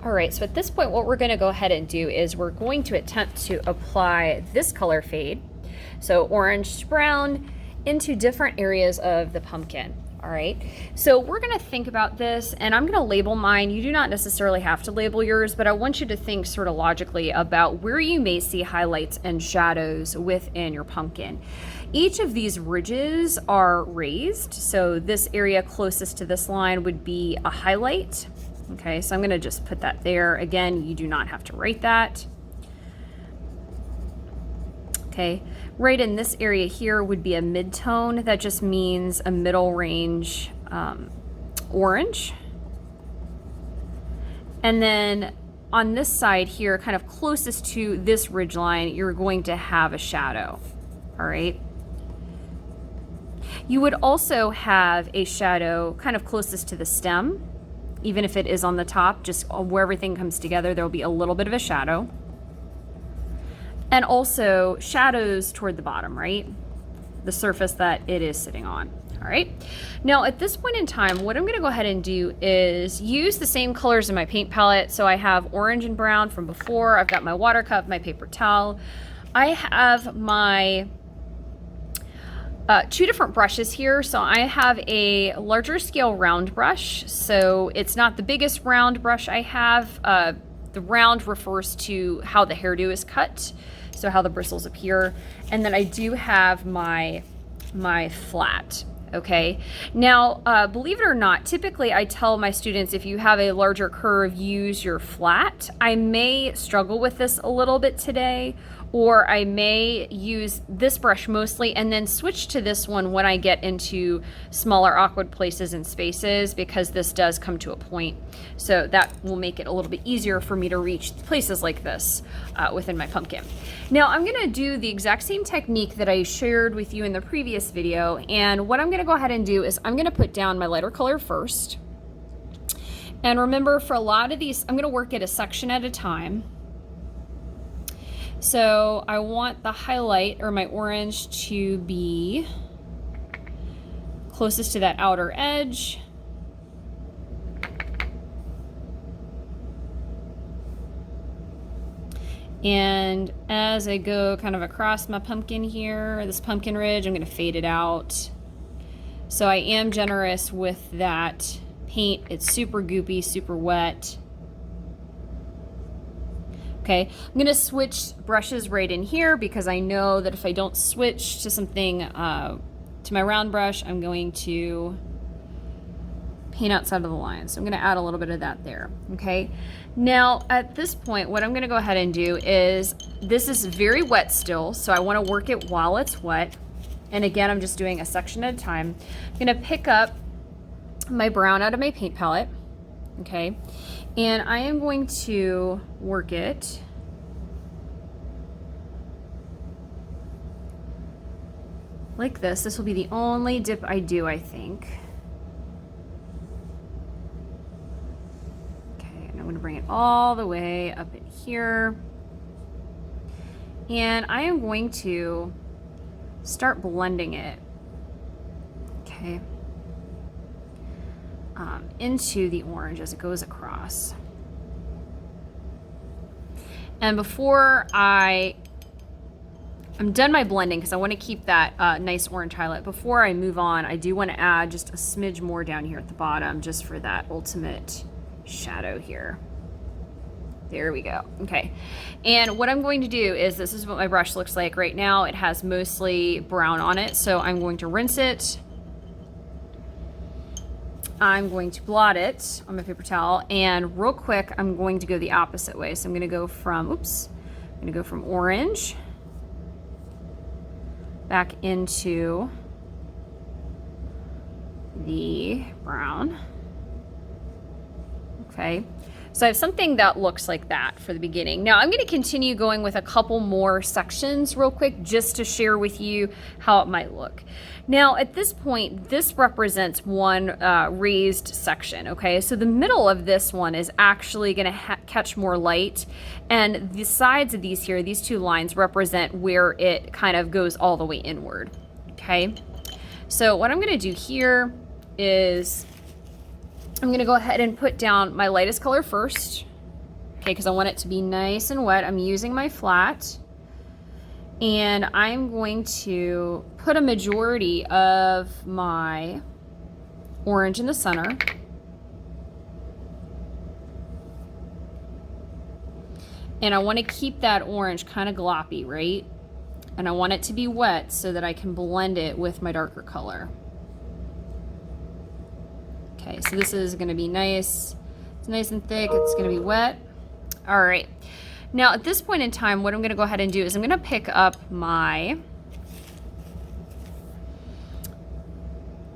All right, so at this point, what we're gonna go ahead and do is we're going to attempt to apply this color fade, so orange to brown, into different areas of the pumpkin. All right, so we're gonna think about this, and I'm gonna label mine. You do not necessarily have to label yours, but I want you to think sort of logically about where you may see highlights and shadows within your pumpkin. Each of these ridges are raised, so this area closest to this line would be a highlight. Okay, so I'm gonna just put that there. Again, you do not have to write that. Okay, right in this area here would be a mid-tone. That just means a middle range orange. And then on this side here, kind of closest to this ridge line, you're going to have a shadow, all right? You would also have a shadow kind of closest to the stem. Even if it is on the top, just where everything comes together, there will be a little bit of a shadow. And also shadows toward the bottom, right? The surface that it is sitting on, all right? Now at this point in time, what I'm gonna go ahead and do is use the same colors in my paint palette. So I have orange and brown from before. I've got my water cup, my paper towel. I have my two different brushes here. So I have a larger scale round brush. So it's not the biggest round brush I have. The round refers to how the hairdo is cut, so how the bristles appear. And then I do have my flat. Okay, now believe it or not, typically I tell my students if you have a larger curve, use your flat. I may struggle with this a little bit today, or I may use this brush mostly and then switch to this one when I get into smaller awkward places and spaces, because this does come to a point. So that will make it a little bit easier for me to reach places like this within my pumpkin. Now I'm gonna do the exact same technique that I shared with you in the previous video, and what I'm gonna go ahead and do is I'm gonna put down my lighter color first. And remember, for a lot of these, I'm gonna work at a section at a time. So I want the highlight, or my orange, to be closest to that outer edge. And as I go kind of across my pumpkin here, this pumpkin ridge, I'm gonna fade it out. So I am generous with that paint. It's super goopy, super wet. Okay, I'm gonna switch brushes right in here, because I know that if I don't switch to something, to my round brush, I'm going to paint outside of the line. So I'm gonna add a little bit of that there, okay? Now, at this point, what I'm gonna go ahead and do is, this is very wet still, so I wanna work it while it's wet. And again, I'm just doing a section at a time. I'm gonna pick up my brown out of my paint palette, okay? And I am going to work it like this. This will be the only dip I do, I think. Okay, and I'm going to bring it all the way up in here. And I am going to start blending it, okay, into the orange as it goes across. And before I'm done my blending, because I want to keep that nice orange highlight, before I move on, I do want to add just a smidge more down here at the bottom, just for that ultimate shadow here. There we go. Okay. And what I'm going to do is, this is what my brush looks like right now. It has mostly brown on it, so I'm going to rinse it. I'm going to blot it on my paper towel, and real quick, I'm going to go the opposite way. So I'm going to go from, I'm going to go from orange back into the brown. Okay. So I have something that looks like that for the beginning. Now I'm going to continue going with a couple more sections real quick, just to share with you how it might look. Now at this point, this represents one raised section, okay? So the middle of this one is actually going to catch more light, and the sides of these here, these two lines, represent where it kind of goes all the way inward, okay? So what I'm going to do here is, I'm going to go ahead and put down my lightest color first. Okay, because I want it to be nice and wet. I'm using my flat. And I'm going to put a majority of my orange in the center. And I want to keep that orange kind of gloppy, right? And I want it to be wet so that I can blend it with my darker color. Okay, so this is going to be nice. It's nice and thick. It's going to be wet. All right. Now, at this point in time, what I'm going to go ahead and do is I'm going to pick up my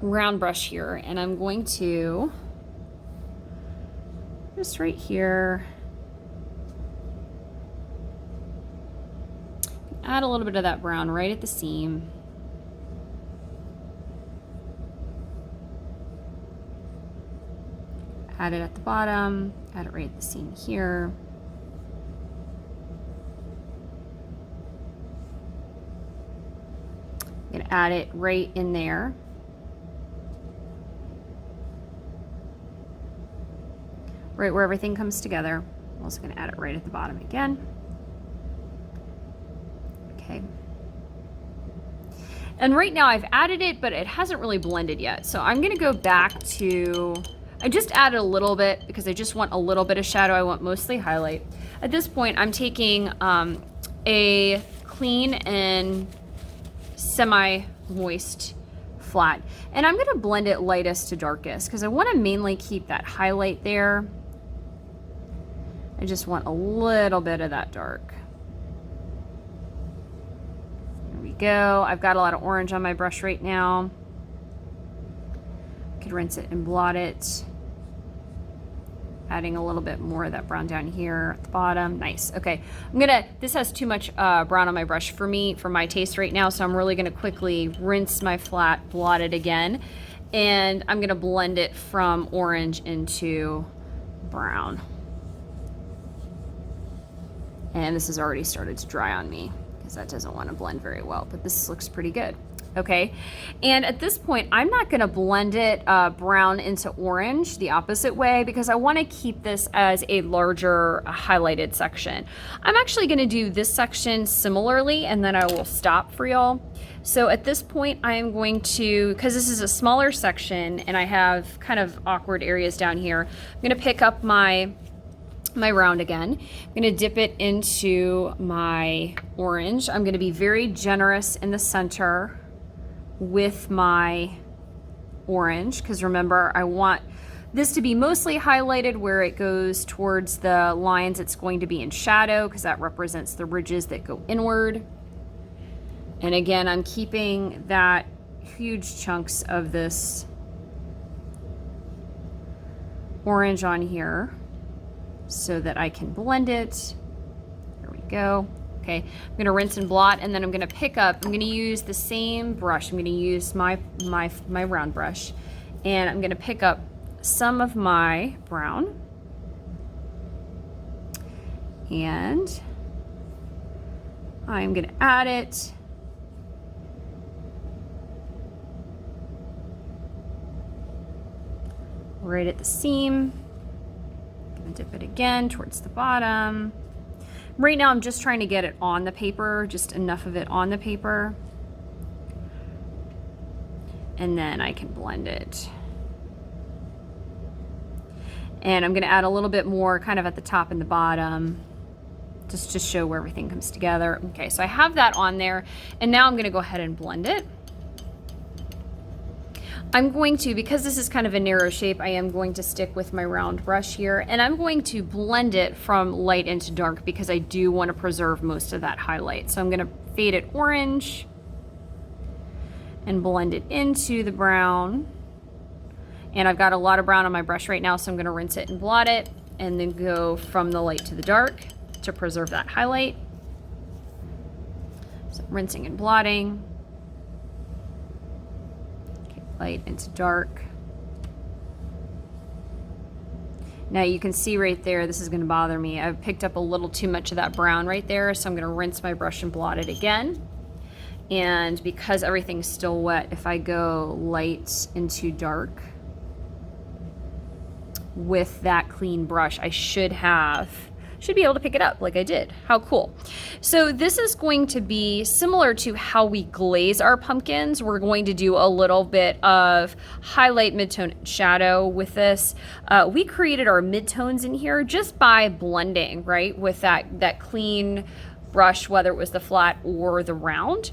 round brush here, and I'm going to just right here add a little bit of that brown right at the seam. Add it at the bottom, add it right at the seam here. I'm gonna add it right in there. Right where everything comes together. I'm also gonna add it right at the bottom again. Okay. And right now I've added it, but it hasn't really blended yet. So I'm gonna go back to, I just added a little bit because I just want a little bit of shadow. I want mostly highlight. At this point, I'm taking a clean and semi-moist flat, and I'm gonna blend it lightest to darkest because I wanna mainly keep that highlight there. I just want a little bit of that dark. There we go. I've got a lot of orange on my brush right now. I could rinse it and blot it. Adding a little bit more of that brown down here at the bottom. Nice. Okay, this has too much brown on my brush for me, for my taste right now, so I'm really gonna quickly rinse my flat, blot it again, and I'm gonna blend it from orange into brown. And this has already started to dry on me because that doesn't want to blend very well, but this looks pretty good. Okay, and at this point, I'm not gonna blend it brown into orange the opposite way because I wanna keep this as a larger highlighted section. I'm actually gonna do this section similarly, and then I will stop for y'all. So at this point, I am going to, because this is a smaller section and I have kind of awkward areas down here, I'm gonna pick up my round again. I'm gonna dip it into my orange. I'm gonna be very generous in the center with my orange, because remember, I want this to be mostly highlighted where it goes towards the lines. It's going to be in shadow because that represents the ridges that go inward. And again, I'm keeping that huge chunks of this orange on here so that I can blend it. There we go. Okay, I'm gonna rinse and blot, and then I'm gonna I'm gonna use the same brush. I'm gonna use my round brush, and I'm gonna pick up some of my brown, and I'm gonna add it right at the seam. I'm gonna dip it again towards the bottom. Right now I'm just trying to get it on the paper, just enough of it on the paper. And then I can blend it. And I'm gonna add a little bit more kind of at the top and the bottom, just to show where everything comes together. Okay, so I have that on there, and now I'm gonna go ahead and blend it. I'm going to, because this is kind of a narrow shape, I am going to stick with my round brush here, and I'm going to blend it from light into dark because I do want to preserve most of that highlight. So I'm going to fade it orange and blend it into the brown. And I've got a lot of brown on my brush right now, so I'm going to rinse it and blot it, and then go from the light to the dark to preserve that highlight. So rinsing and blotting. Light into dark. Now you can see right there, this is going to bother me. I've picked up a little too much of that brown right there, so I'm going to rinse my brush and blot it again. And because everything's still wet, if I go light into dark with that clean brush, I should have should be able to pick it up like I did. How cool. So this is going to be similar to how we glaze our pumpkins. We're going to do a little bit of highlight, midtone, and shadow with this. We created our midtones in here just by blending, right, with that clean brush, whether it was the flat or the round,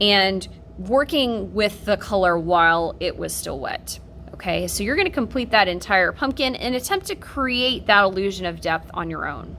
and working with the color while it was still wet. Okay, so you're going to complete that entire pumpkin and attempt to create that illusion of depth on your own.